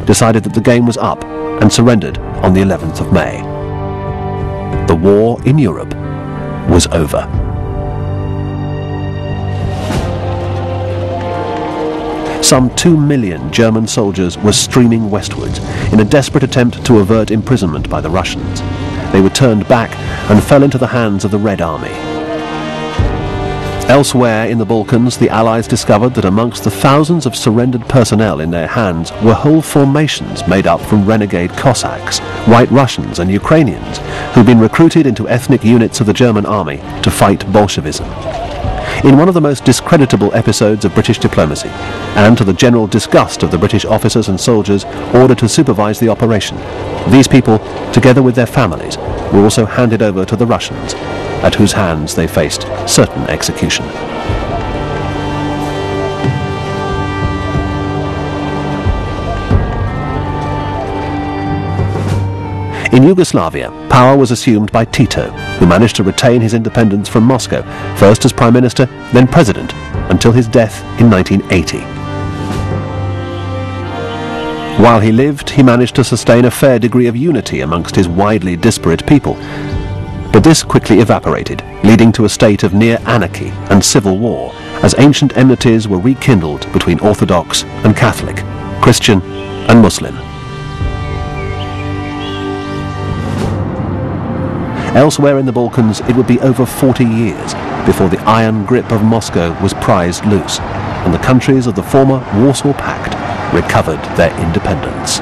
decided that the game was up and surrendered on the 11th of May. The war in Europe was over. Some 2 million German soldiers were streaming westwards in a desperate attempt to avert imprisonment by the Russians. They were turned back and fell into the hands of the Red Army. Elsewhere in the Balkans, the Allies discovered that amongst the thousands of surrendered personnel in their hands were whole formations made up from renegade Cossacks, White Russians and Ukrainians who'd been recruited into ethnic units of the German army to fight Bolshevism. In one of the most discreditable episodes of British diplomacy, and to the general disgust of the British officers and soldiers ordered to supervise the operation, these people, together with their families, were also handed over to the Russians, at whose hands they faced certain execution. In Yugoslavia, power was assumed by Tito, who managed to retain his independence from Moscow, first as Prime Minister, then President, until his death in 1980. While he lived, he managed to sustain a fair degree of unity amongst his widely disparate people. But this quickly evaporated, leading to a state of near anarchy and civil war, as ancient enmities were rekindled between Orthodox and Catholic, Christian and Muslim. Elsewhere in the Balkans, it would be over 40 years before the iron grip of Moscow was prized loose, and the countries of the former Warsaw Pact recovered their independence.